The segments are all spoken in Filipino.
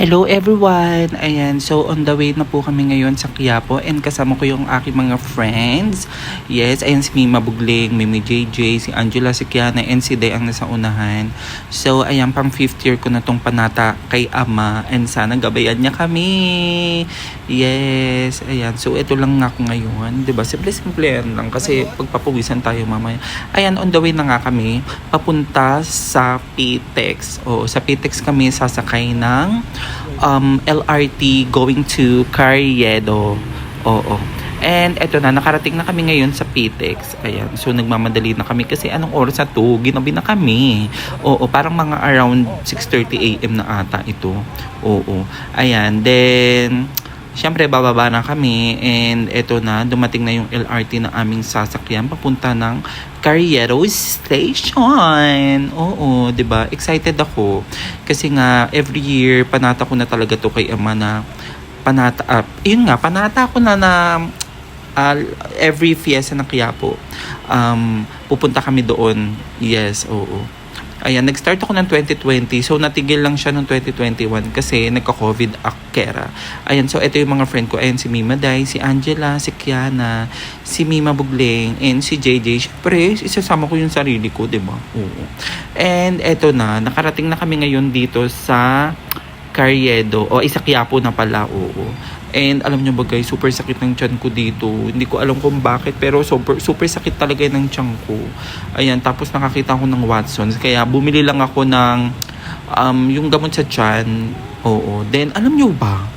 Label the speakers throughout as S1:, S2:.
S1: Hello everyone! Ayan, so on the way na po kami ngayon sa Quiapo and kasama ko yung aking mga friends. Yes, ayan si Mima Bugling, Mimi JJ, si Angela, si Kiana, and si Day ang nasa unahan. So ayan, pang 5th year ko na tong panata kay Ama and sana gabayan niya kami. Yes, ayan. So ito lang nga ako ngayon, 'di ba? Simple-simple yan lang kasi pagpapawisan tayo mamaya. Ayan, on the way na nga kami papunta sa PTEX. O sa PTEX kami sasakay ng LRT going to Carriedo. Oo. And eto na, nakarating na kami ngayon sa PTEX. Ayan. So nagmamadali na kami kasi anong oras na to? Ginabi na kami. Oo, parang mga around 6:30 AM na ata ito. Oo. Ayan. Then syempre bababa na kami and eto na, dumating na yung LRT na aming sasakyan papunta ng Carriedo Station. Oo, 'di ba? Excited ako kasi nga every year panata ko na talaga to kay Ama na panata ko na every fiesta ng Quiapo. Pupunta kami doon. Yes, oo. Ayan, nag-start ako ng 2020. So, natigil lang siya noong 2021 kasi nagka-COVID akera. Ayan, so ito yung mga friend ko. Ayan, si Mima Day, si Angela, si Kiana, si Mima Bugling, and si JJ. Siyempre, isasama ko yung sarili ko, diba? Oo. And eto na, nakarating na kami ngayon dito sa Carriedo. O, isa Quiapo na pala, oo. And alam nyo ba guys, super sakit ng tiyan ko dito. Hindi ko alam kung bakit, pero super sakit talaga ng tiyan ko. Ayan, tapos nakakita ko ng Watsons. Kaya bumili lang ako ng yung gamot sa tiyan. Oo. Then, alam nyo ba,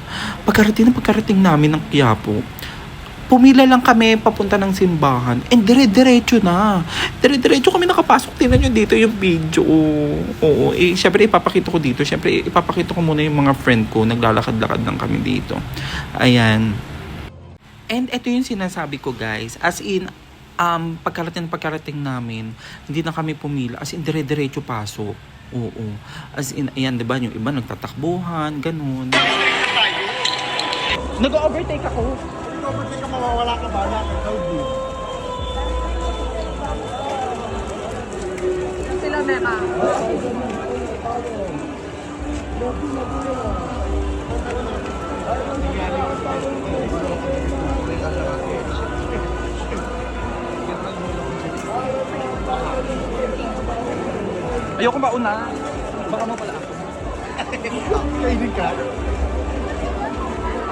S1: pagkarating namin ng Quiapo, pumila lang kami papunta ng simbahan. And dire-diretso na. Dire-diretso kami nakapasok. Tingnan nyo dito yung video. Oo. Syempre ipapakita ko dito. Syempre ipapakita ko muna yung mga friend ko. Naglalakad-lakad lang kami dito. Ayan. And ito yung sinasabi ko guys. As in, pagkarating namin, hindi na kami pumila. As in, dire-diretso pasok. Oo. As in, ayan, diba? Yung iba nagtatakbuhan, ganun. Nag-overtake ako.
S2: Hindi ka mawawala ka ba na
S3: Sila Meka.
S1: Ayoko mauna. Baka mo pala ako.
S2: kainin ka?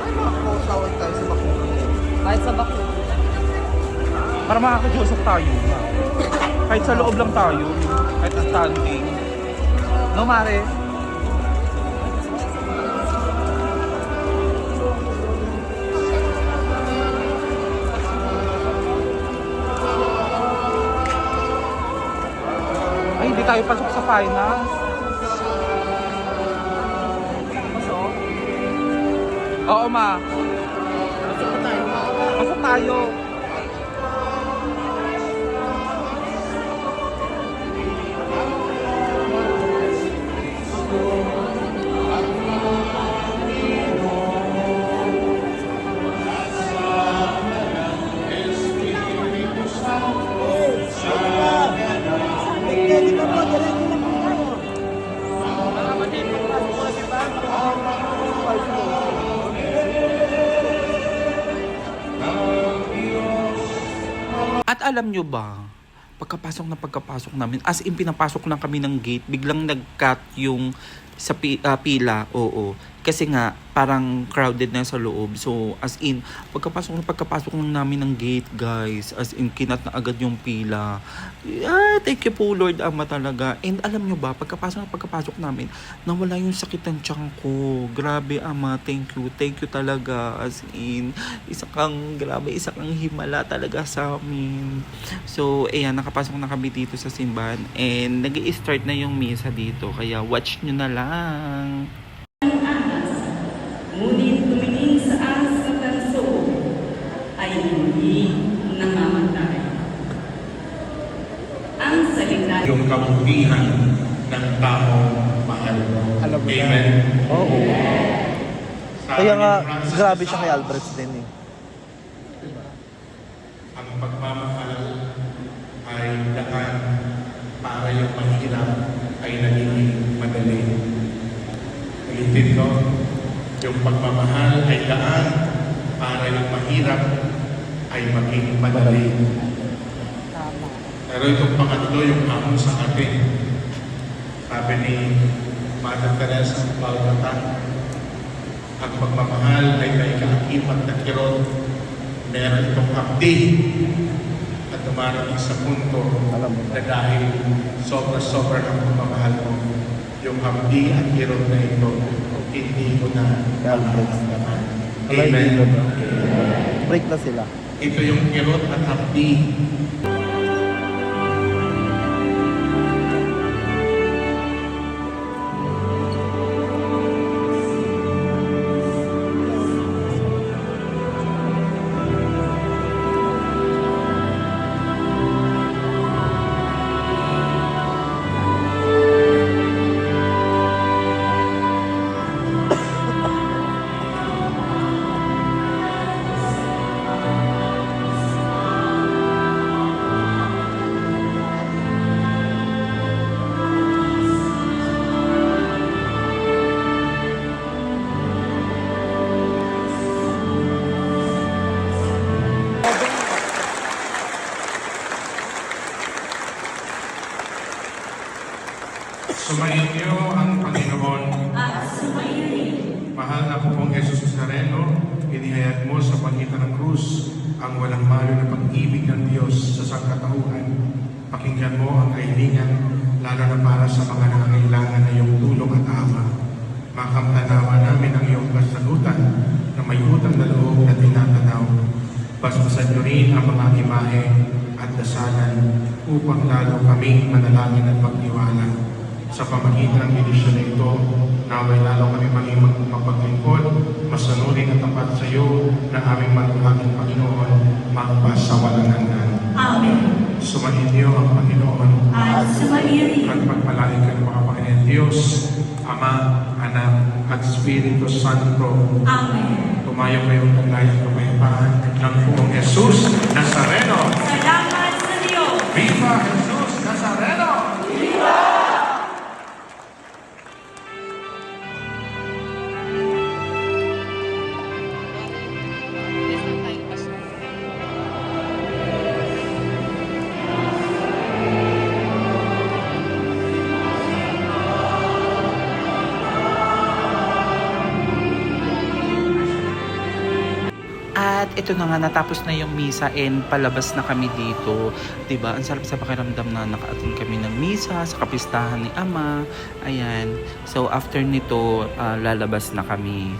S2: Ay, makakosawag tayo sa bakit.
S3: Kahit sa bako.
S1: Para makakajosok tayo. Kahit sa loob lang tayo. Kahit sa standing. No, Mare? Ay, hindi tayo pasok sa finals. Pasok? Oo, Ma. Pasok tayo. At alam nyo ba, pagkapasok namin, as in pinapasok lang kami ng gate, biglang nag-cut yung sa pila, oo. Kasi nga, parang crowded na sa loob. So, as in, pagkapasok lang namin ng gate, guys. As in, kinat na agad yung pila. Thank you po, Lord Ama talaga. And alam nyo ba, pagkapasok namin, nawala yung sakit ng tiyan ko. Grabe, Ama, thank you. Thank you talaga. As in, isa kang himala talaga sa amin. So, ayan, nakapasok na kami dito sa simbahan. And, nag-i-start na yung misa dito. Kaya, watch nyo na lang.
S4: Ngunit tumingin sa ahas ng tanso ay hindi namamatay. Ang salita
S5: yung kabutihan ng taong mahal mo.
S2: Alam mo na.
S5: Amen.
S2: Oo.
S5: Sabi
S2: Kaya nga,
S5: ni Francis
S2: grabe siya kay
S5: Sales,
S2: Albert din eh.
S5: ang pagmamahal ay daan para yung mahirap ay nagiging madali. Ulitin ko, Yung pagmamahal ay daan para yung mahirap ay maging madali. Pero itong pangatlo, yung amo sa atin. Sabi ni Mother Teresa ng Calcutta, ang pagmamahal ay may kaakibat na kirot. Meron itong abdi at dumarating sa punto na dahil sobra-sobra ng pagmamahal mo, yung abdi at kirot na ito, hindi mo na naman. Amen.
S2: Break na sila.
S5: Ito yung kirot at abdi. Sumayin niyo ang Panginoon.
S4: At sumayin.
S5: Mahal na pong Jesus Nazareno, inihayag mo sa pagitan ng krus ang walang malo na pag-ibig ng Diyos sa sangkatauhan. Pakinggan mo ang kahilingan, lalo na para sa mga nangangailangan na iyong tulong at ama. Makamtanawa namin ang iyong kasagutan na may utang na loob na tinatanaw. Basbasan niyo rin ang mga imahe at dasalan upang lalo kaming manalangin at magtiwala. Sa pamagitan ng edisyon na ito, naway lalo kami maging mapaglingkod, masanurin at tapat sa iyo na aming manuhaging Panginoon, magpasawalang hanggan.
S4: Amen.
S5: Sumayin niyo ang Panginoon.
S4: At sumayin.
S5: At pagpalain ka ng mga Panginoon Diyos, Ama, Anak, at Espiritu Santo.
S4: Amen.
S5: Tumayo kayong taglay at kapayapaan ng Poong Jesus Nazareno.
S4: Salamat sa Diyos.
S5: Viva Jesus Nazareno!
S1: At ito na nga, natapos na yung misa and palabas na kami dito. 'Di ba? Ang sarap sa pakiramdam na naka-attend kami ng misa sa kapistahan ni Ama. Ayan. So after nito, lalabas na kami.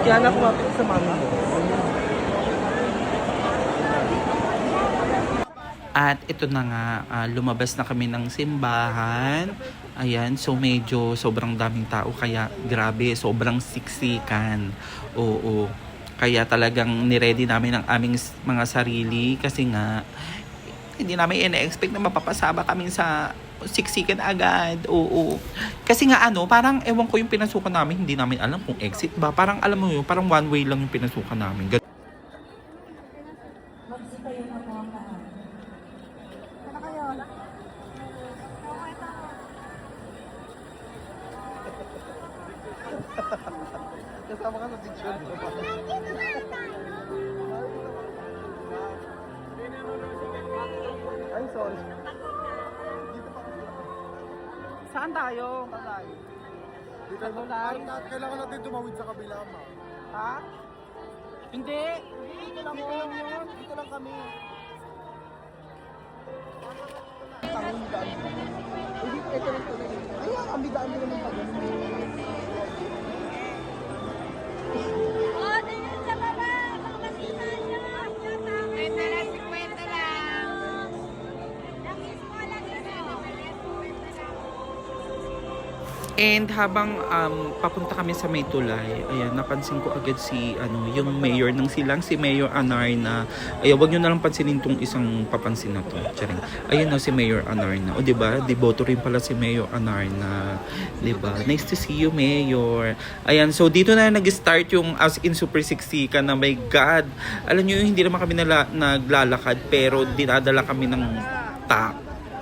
S2: Kaya na kumapit sa mami mo.
S1: At ito na nga, lumabas na kami ng simbahan. Ayan, so medyo sobrang daming tao kaya grabe, sobrang siksikan. Oo. Kaya talagang niready namin ang aming mga sarili kasi nga hindi namin ina-expect na mapapasaba kami sa siksikan agad. Oo. Kasi nga parang ewan ko yung pinasukan namin, hindi namin alam kung exit ba. Parang alam mo yun, parang one way lang yung pinasukan namin.
S2: Kasama ka sa picture, di ba? Ay, sorry.
S1: Saan tayo?
S2: Dito na. Kailangan natin tumawid sa kabila, ma.
S1: Ha? Hindi.
S2: Dito lang yun. Dito lang kami. Tangon daan. Hindi, ito lang ito. Ayan, amidaan nila ng pagano.
S1: And habang papunta kami sa may tulay, ayan, napansin ko agad si yung mayor ng silang, si Mayor Anarna. Ayan, wag nyo na lang pansinin tong isang papansin na to. Charing. Ayan na si Mayor Anarna. O diba, deboto rin pala si Mayor Anarna. Diba? Nice to see you, Mayor. Ayan, so dito na nag-start yung as in Super Siksika na my God. Alam nyo, hindi naman kami naglalakad pero dinadala kami ng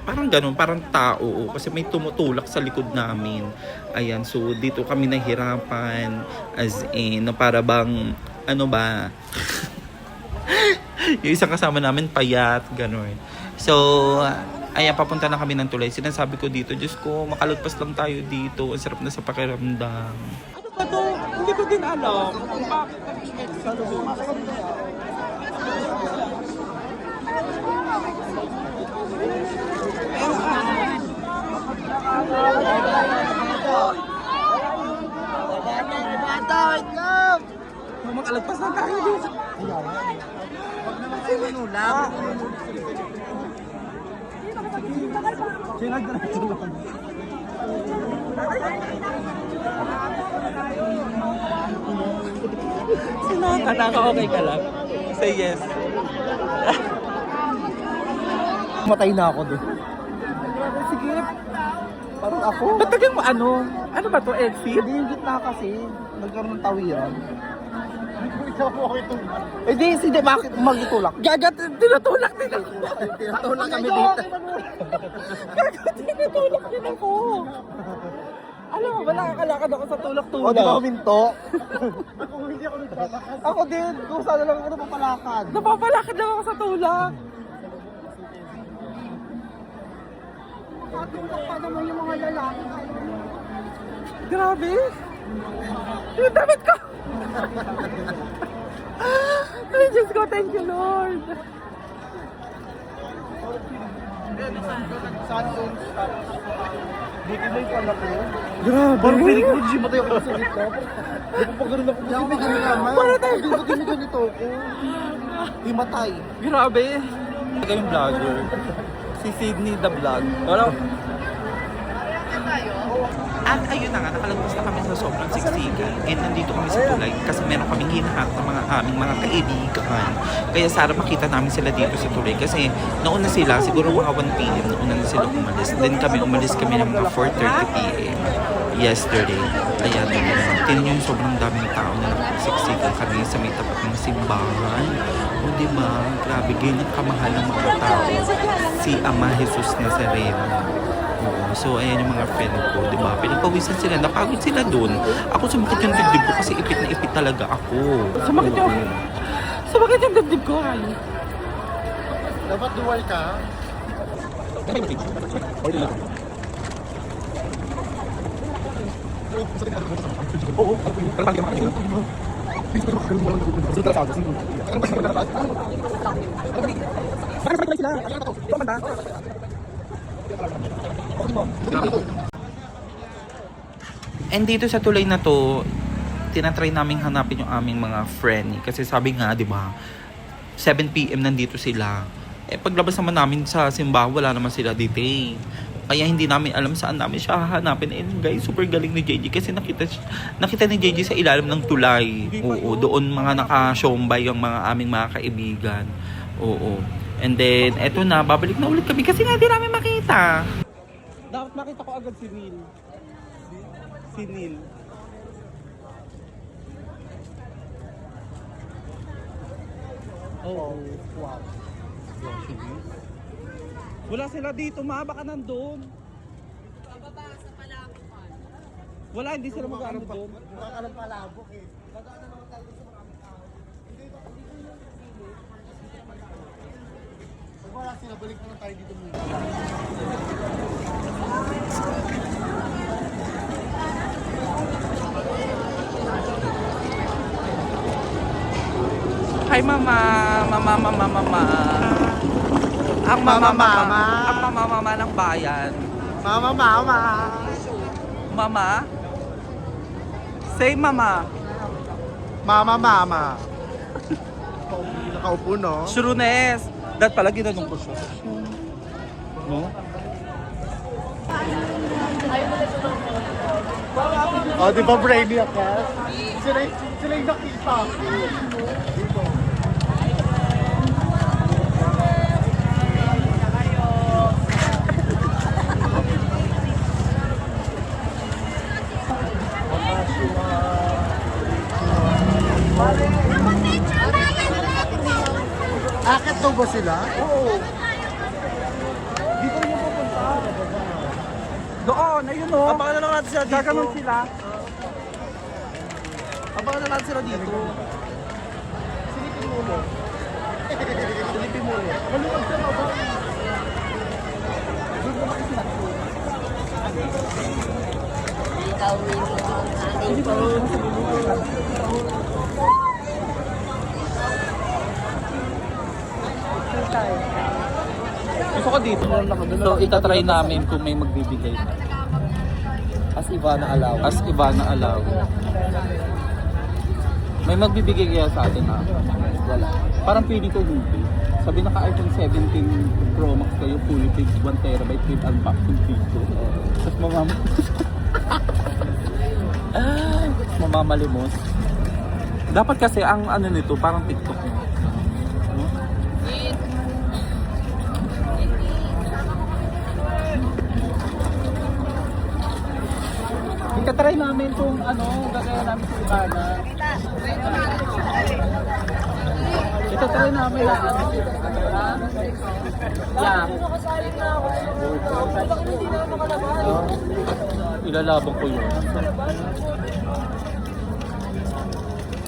S1: parang ganun, parang tao. Kasi may tumutulak sa likod namin. Ayan, so dito kami nahirapan. As in, para bang, ano ba? Yung isang kasama namin, payat, ganun. So, ayan, papunta na kami ng tulay. Sinasabi ko dito, Diyos ko, makalagpas lang tayo dito. Ang sarap na sa pakiramdam. Ano ba to? Hindi ko din alam. Makalagpas na tayo dito. Naka-okay ka lang? Say yes.
S2: Matay na ako doon. Sige. Parang ako.
S1: Ba't tagang mo ano? Ano ba to, Elsie?
S2: Hindi yung gitna kasi. Nagkaroon ng tawiran. Eh di, sige, bakit magitulak?
S1: Gagat, tinutulak din ako.
S2: Tinatulak kami dito.
S1: Gagat, tinutulak din ako. Alam mo ba, nakakalakad ako sa tulak-tulak.
S2: O, di ba huminto? Ako din. Kung sana lang ako napapalakad.
S1: Napapalakad lang ako sa tulak.
S2: Patulak pa naman yung mga lalaki.
S1: Grabe. Yung damit ko. Ay, Diyos ko, thank you, Lord.
S2: Buti ba yung pala ko?
S1: Grabe.
S2: Parang piling ko, G, matay ako sa dito. Hindi ko pa ganun ako. Hindi ko ganun naman.
S1: Para tayo.
S2: Hindi ko ganito ako. Di matay.
S1: Grabe. Ito yung vlogger. Si Sydney the Vlog. Hello? At ayun na nga, nakalagpas na kami sa sobrang siksikan. And nandito kami sa tulay kasi meron kaming hinahanap ng aming mga kaibigan. Kaya sana makita namin sila dito sa tulay. Kasi nauna sila, siguro mga 1 p.m. nauna na sila umalis. Then umalis kami ng mga 4:30 p.m. yesterday. Ayan, tingnan nyo yung sobrang daming tao na siksikan kami sa may tapat ng simbahan. O diba, grabe, ganyan kamahal ng mga tao. Si Ama Jesus Nazareno. Oo, so ayan yung mga friend ko, di ba? Pinagpawisan sila, napagod sila dun. Ako sumakit yung dibdib ko kasi ipit na ipit talaga ako. Sumakit yung dibdib ko, ay.
S2: Dapat dual ka.
S1: And dito sa tulay na to, tinatry naming hanapin yung aming mga friend. Kasi sabi nga, di ba, 7 p.m. nandito sila. Eh, paglabas naman namin sa simbahan, wala naman sila dito eh. Kaya hindi namin alam saan namin siya hahanapin. And guys, super galing ni JJ kasi nakita ni JJ sa ilalim ng tulay. Oo, doon mga nakasyombay yung mga aming mga kaibigan. Oo. And then, eto na, babalik na ulit kami kasi nga hindi namin makita.
S2: Dapat makita ko agad si Neil. Si Neil. Oh, wow.
S1: Wala sila dito, ma. Baka nandun.
S3: Pababa sa Palawan.
S1: Wala, hindi sila mag-ano doon.
S2: Makakalang palabok eh. Dadaan naman tayo sa mga tao. Hindi ko yung sili. Pag wala sila, balik na tayo dito muna.
S1: Hi, mama. Mama. Ang mama ng bayan.
S2: Mama.
S1: Mama? Say mama.
S2: Mama. Nakaupo, no?
S1: Shurunes. Dahil pala ginanong ko siya. No?
S2: Oh, di ba Brainiac ka? Sila yung nakita. Akit daw ba sila? Oo. Dito rin yung pupunta.
S1: Doon, ayun o.
S2: Abangan na lang natin sila dito.
S1: Gaganon sila.
S2: Abangan na natin sila dito. Silipin mo ulo. Silipin mo ulo. Maluwag sa baba. Doon naman sila.
S1: Gusto ko dito. So, itatry namin kung may magbibigay na.
S2: As Ivana Alaw.
S1: As Ivana Alaw. May magbibigay kaya sa atin ha? Wala. Parang pili ko hindi. Sabi naka iPhone 17 Pro Max kayo, fully paid 1 terabyte with unboxing video. Tapos mamamalimos. Dapat kasi ang ano nito, parang TikTok nito. Itatry namin kung ano, gagaya namin sa Ivana. Itatry namin lang. Yeah. Ilalabang ko yun.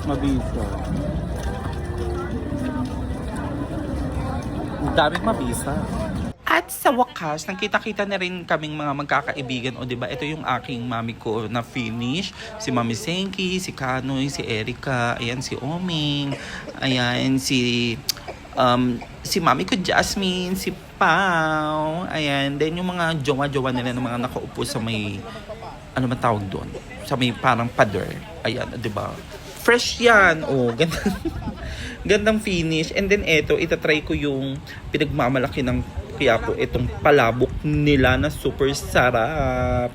S1: Mabisa. Ang daming mabisa. At sa wakas, nakita-kita na rin kaming mga magkakaibigan. O diba, ito yung aking mami ko na finish. Si Mami Senki, si Kanoy, si Erica, ayan si Oming, ayan si mami ko Jasmine, si Pao, ayan. Then yung mga jowa-jowa nila na mga nakaupo sa may, ano man tawag doon? Sa may parang pader. Ayan, diba? Fresh yan. Oh, gandang, gandang finish. And then eto, itatry ko yung pinagmamalaki ng kaya po itong palabok nila na super sarap.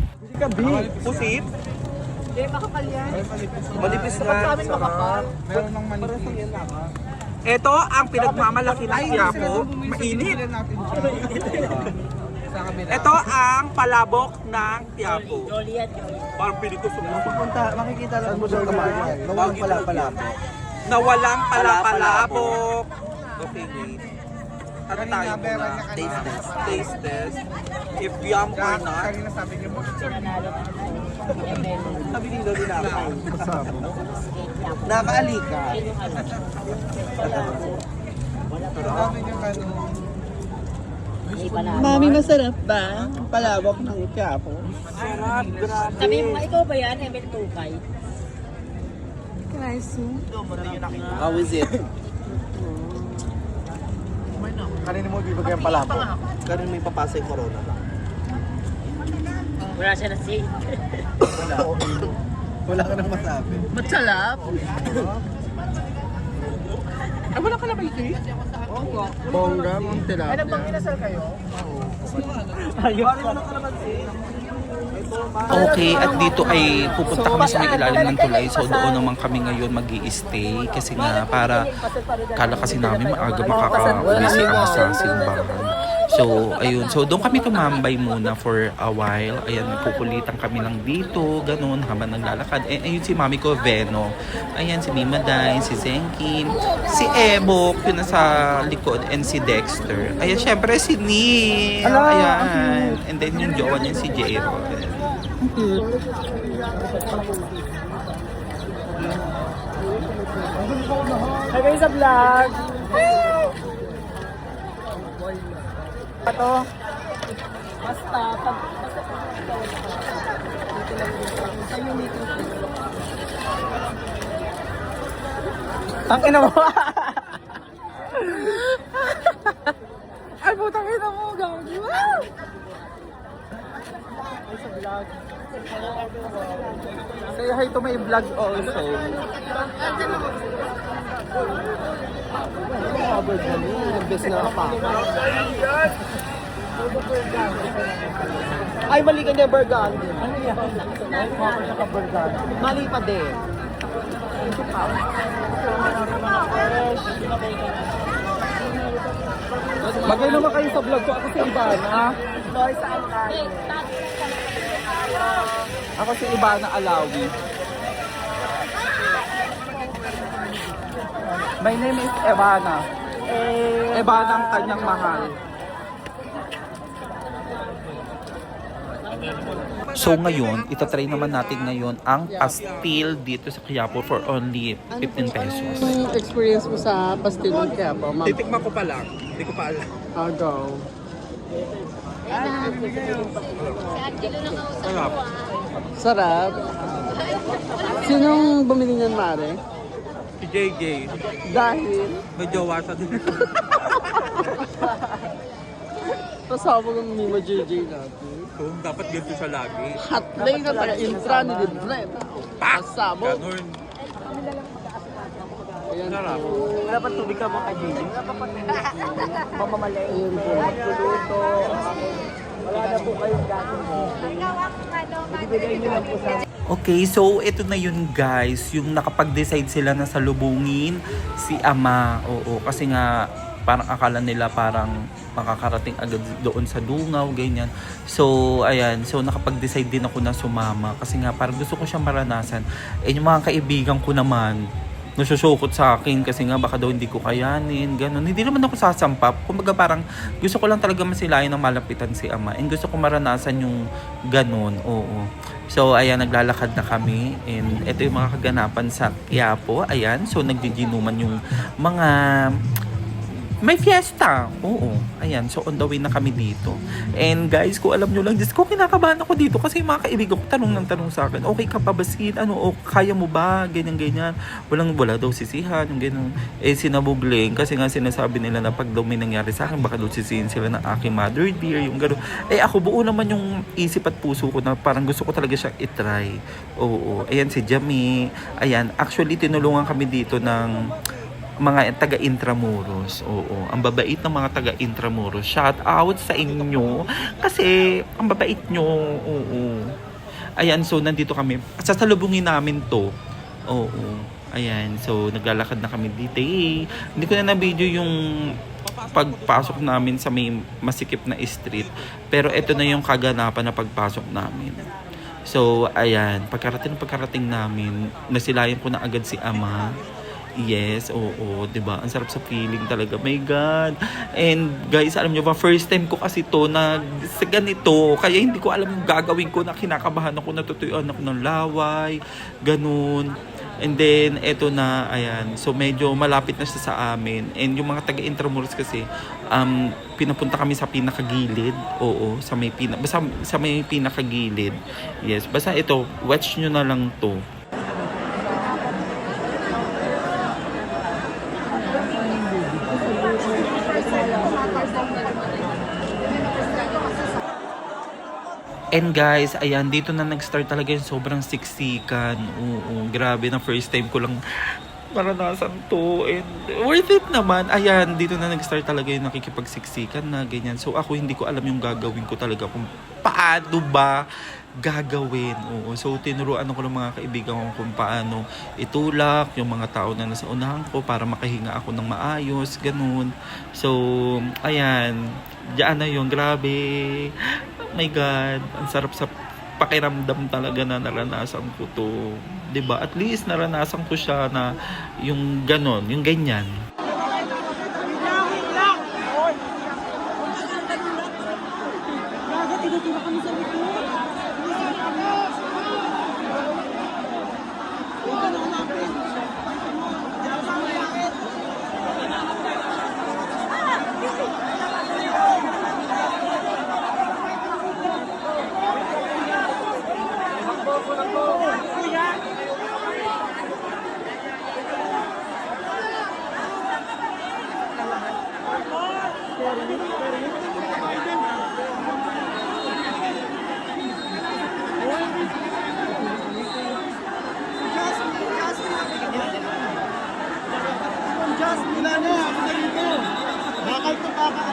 S1: Pusit?
S3: Hindi, makapal yan.
S2: Manipis na.
S3: Sa amin makapal.
S2: Meron ng manipis.
S1: Ito ang pinagmamalaki ng Quiapo. Mainit. Ito ang palabok ng Quiapo. Parang pinito
S2: Pupunta, makikita lang mo sa kamay. Nawang pala-palabok.
S1: na walang palapalabok. Okay, wait. Ano tayo muna? Taste test. Taste test. If yum or not.
S2: Kanina sabi niyo mo. Sabi ni Loli na ako. Nakaalika. Sabi niyo kano.
S3: Mami, masarap ba? Palabok ng Quiapo.
S1: Sarap, grabe.
S6: Sabi mo, ikaw ba yan? Emil Tukay?
S2: How is it? Kanina mo bibigay ang palabok. Kanina may papasa yung corona.
S6: Wala siya na say.
S2: Wala ka nang masabi.
S3: Matsalap.
S1: Ay, wala ka na ba ito eh?
S2: Bongga, mong tilapia.
S3: Ay, nagpanginasal kayo?
S1: Okay, at dito ay pupunta kami sa may ilalim ng tulay. So doon naman kami ngayon mag-i-stay kasi nga para kala kasi namin maaga makaka-uwi si Ama sa simbahan. So ayun, so doon kami tumambay muna for a while. Ayan, kukulitan kami lang dito, ganun, habang naglalakad. Ayun si mami ko, Veno. Ayan, si Mima Day, si Zenkin, si Ebok, yun nasa likod, and si Dexter. Ayan, syempre si Neil. Ayan. And then yung jowa niya si J-Ro.
S3: Hi guys sa vlog. Ito. Basta pag ang ina mo. Ay putang ina mo, gawin mo. Ay sa vlog.
S1: Say hi to my vlog also.
S2: Covered na niyo. Ilang beses na pa. Ay, mali ka niya, burgundy. Ano yan? Burgundy. Mali pa din. Magay naman kayo sa vlog ko. Ako si Ivana. Ako si Ivana Alawi. My name is Ivana. Ivana ang kanyang mahal.
S1: So ngayon, itatry naman natin ngayon ang pastil dito sa Quiapo for only 15 pesos.
S2: Anong experience mo sa pastil ng Quiapo, ma'am?
S3: Titikman ko pa lang. Hindi ko pa alam.
S2: I'll go.
S3: Sarap.
S2: Sarap. Sinong bumili niyan, Mare?
S3: Si JJ.
S2: Dahil
S3: May jowa sa din.
S2: kasama ng Mima JJ natin.
S3: So, dapat ganito siya lagi.
S2: Hot day na taga-intra ni Libre. Kasama.
S3: Ganun.
S2: Ayan
S3: Sarap.
S2: po.
S6: Dapat tubig ka mo kay JJ. Mamamalay.
S2: Ayan po.
S6: Magluluto. Wala na po kayong gagawin. Ibigay niyo lang po sa
S1: Okay, so ito na yun guys, yung nakapag-decide sila na salubungin si Ama. Oo, kasi nga parang akala nila parang makakarating agad doon sa Dungaw, ganyan. So, ayan. So, nakapag-decide din ako na sumama kasi nga parang gusto ko siyang maranasan. Eh, yung mga kaibigan ko naman, nasusukot sa akin kasi nga baka daw hindi ko kayanin, ganun. Hindi naman ako sasampap. Kumbaga parang gusto ko lang talaga masilayan ng malapitan si Ama. And gusto ko maranasan yung ganun, oo. So, ayan, naglalakad na kami. And ito yung mga kaganapan sa Quiapo. Ayan, so nagjiginuman yung mga... May fiesta. Oo. Ayan. So, on the way na kami dito. And guys, kung alam nyo lang, Diyos ko, kinakabahan ako dito kasi yung mga kaibigan ko tanong ng tanong sa akin, okay ka pa ba, Sid? Ano, o, kaya mo ba? Ganyan, ganyan. Wala daw sisihan. Yung ganyan. Eh, sinabugling. Kasi nga sinasabi nila na pag daw may nangyari sa akin, baka daw sisihin sila ng aking mother dear. Yung gano'n. Eh, ako buo naman yung isip at puso ko na parang gusto ko talaga siyang itry. Oo. Ayan, si Jamie. Ayan. Actually, tinulungan kami dito ng mga taga Intramuros. Oo. Ang babait ng mga taga Intramuros. Shout out sa inyo. Kasi ang babait nyo. Oo. Ayan, so nandito kami. Sasalubungin namin to. Oo. Ayan, so naglalakad na kami dito. Hindi ko na na-video yung pagpasok namin sa may masikip na street. Pero ito na yung kaganapan na pagpasok namin. So, ayan. Pagkarating namin, nasilayan ko na agad si Ama. Yes, oo, 'di ba? Ang sarap sa feeling talaga. My God. And guys, alam niyo ba, first time ko kasi to na sa ganito, kaya hindi ko alam yung gagawin ko, na kinakabahan ako, natutuyuan ako ng laway, ganun. And then eto na, ayan. So medyo malapit na siya sa amin. And yung mga taga Intramuros kasi pinapunta kami sa pinakagilid. Oo, basta sa may pinakagilid. Yes, basta ito, watch nyo na lang to. And guys, ayan, dito na nag-start talaga yung sobrang siksikan. Oo, grabe na first time ko lang maranasan to. And worth it naman. Ayan, dito na nag-start talaga yung nakikipagsiksikan na ganyan. So ako hindi ko alam yung gagawin ko talaga kung paano ba gagawin. Oo, so tinuruan ako ng mga kaibigan ko kung paano itulak yung mga tao na nasa unahan ko para makahinga ako ng maayos, ganun. So, ayan, diyan na yun, grabe. My God, ang sarap sa pakiramdam talaga na naranasan ko to. 'Di ba? At least naranasan ko siya na yung ganon, yung ganyan.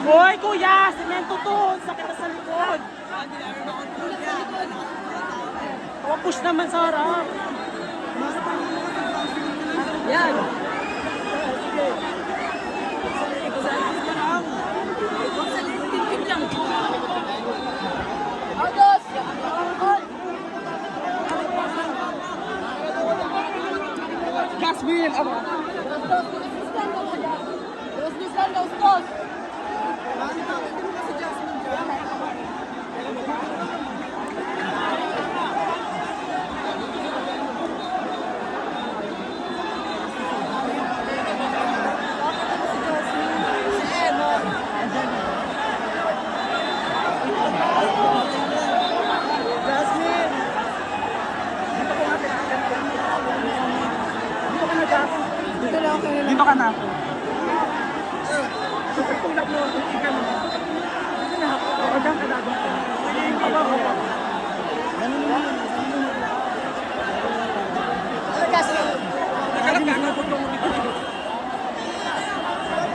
S3: Hoy, kuya! Semento to! Sakit na sa likod! Push naman sa harap! Yan! Jasmine! Dito ka na. Tulak mo. Ika mo. Dito na. Pagkang ka na.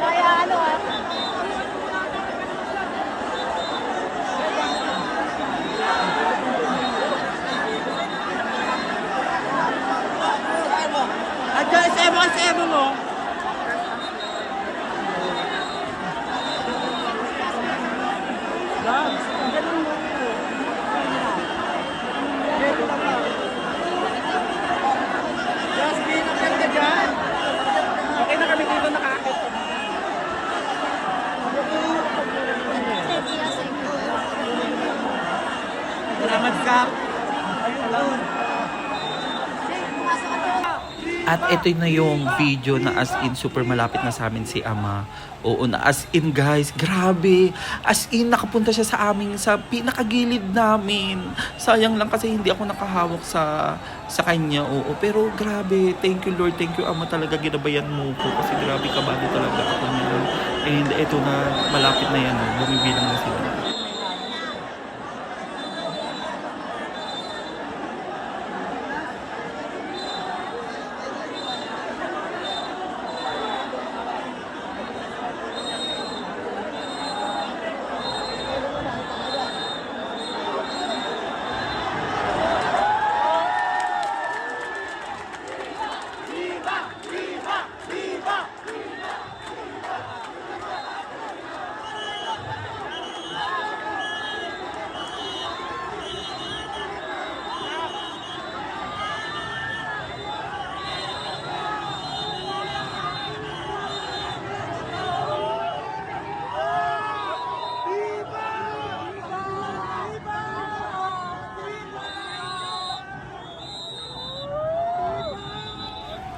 S6: Kaya ano ah.
S3: Ebo mo. Jasmine, ang ganda dyan. Okay na kami dito nakakit. Salamat ka.
S1: At ito na yung video na as in super malapit na sa amin si Ama. Oo, na as in guys, grabe. As in, nakapunta siya sa amin sa pinakagilid namin. Sayang lang kasi hindi ako nakahawak sa kanya. Oo, pero grabe. Thank you Lord, thank you Ama talaga. Ginabayan mo ko kasi grabe kabado talaga ako niya. And ito na, malapit na yan. Bumibilang na sila.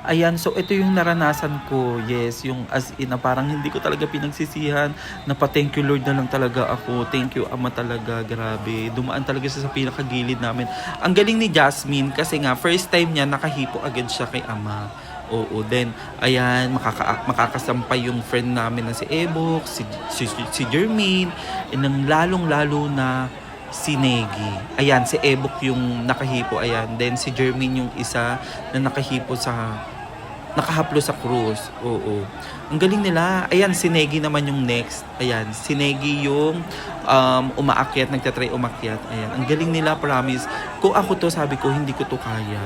S1: Ayan, so ito yung naranasan ko. Yes, yung as in na parang hindi ko talaga pinagsisihan. Napa-thank you Lord na lang talaga ako. Thank you Ama talaga, grabe. Dumaan talaga siya sa pinakagilid namin. Ang galing ni Jasmine kasi nga first time niya nakahipo agad siya kay Ama. Oo, then ayan, makakasampay yung friend namin na si Ebok, si Jermaine, and ang lalong-lalo na si Negi. Ayan, si Ebok yung nakahipo. Ayan, then si Jermaine yung isa na nakahaplo sa cruise. Oo. Ang galing nila. Ayan, si Negi naman yung next. Ayan, si Negi yung umaakyat, nagtatry umakyat. Ayan, ang galing nila, promise. Kung ako to, sabi ko, hindi ko to kaya.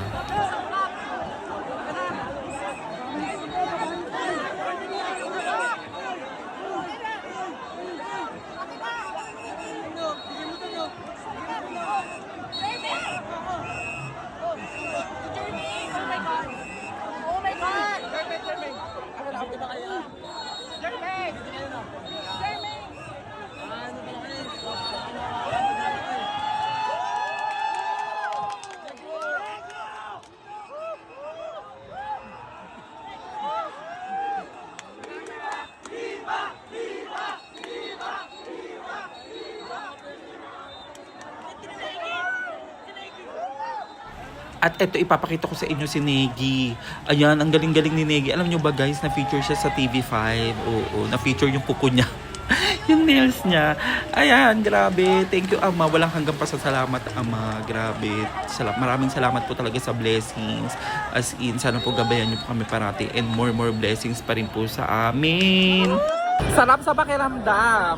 S1: At ito, ipapakita ko sa inyo si Negi. Ayan, ang galing-galing ni Negi. Alam nyo ba guys, na-feature siya sa TV5. Oo, na-feature yung kuko niya. Yung nails niya. Ayan, grabe. Thank you, Ama. Walang hanggang pasasalamat, Ama. Grabe. Maraming salamat po talaga sa blessings. As in, sana po gabayan niyo po kami parati. And more blessings pa rin po sa amin. Sarap sa pakiramdam.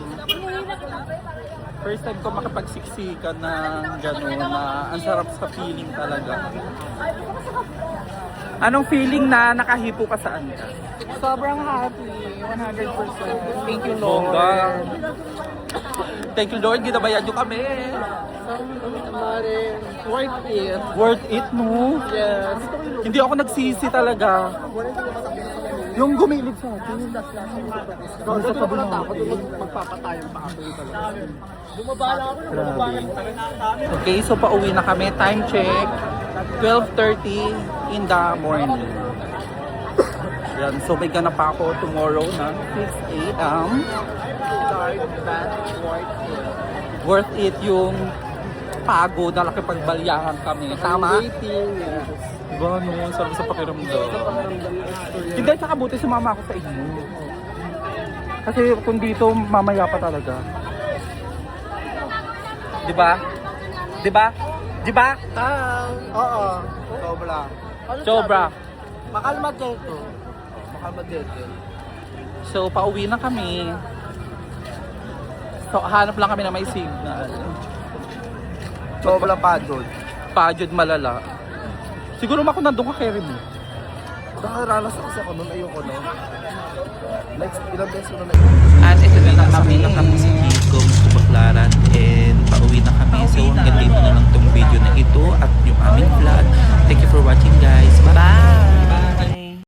S1: First time ko makapagsiksikan ng gano'n na ang sarap sa feeling talaga. Anong feeling na nakahipo ka saan ka?
S2: Sobrang happy. 100%. Thank you, Lord.
S1: Bongga. Thank you Lord, ginabayan nyo kami.
S2: Mare, worth it.
S1: Worth it, no?
S2: Yes.
S1: Hindi ako nagsisi talaga. Yung gumilid sa akin.
S2: Kasi ito na takot magpapatayong pa ako talaga. Bumabala ako.
S1: Grabe. Okay, so pauwi na kami. Time check. 12:30 in the morning. Yan, so may ganap pa ako tomorrow na 6 a.m.
S2: Lord, that worth it.
S1: Worth it yung pagod na nakipagbalyahan kami. Tama?
S2: Waiting, yes.
S1: Diba, no? Sarap sa pakiramdam.
S2: Pakiramdam yung experience.
S1: Hindi, tsaka buti sumama ako sa inyo. Kasi kung dito, mamaya pa talaga. Diba? Diba? Diba?
S2: Oo. Sobra.
S1: Sobra.
S2: Makalma dito. Makalma dito.
S1: So, pauwi na kami. So, hanap lang kami na may signal.
S2: Sobrang pagod.
S1: Pagod malala. Siguro ako nandun ka, Kerry mo.
S2: Nakaranas ako sa kanon, ayoko na. Like, ilang beses ko na
S1: At ito na lang kami ng kami si Kiko, Mr. Baclaran, and pauwi na kami. So, hanggang dito na lang tong video na ito at yung aming vlog. Thank you for watching, guys. Bye!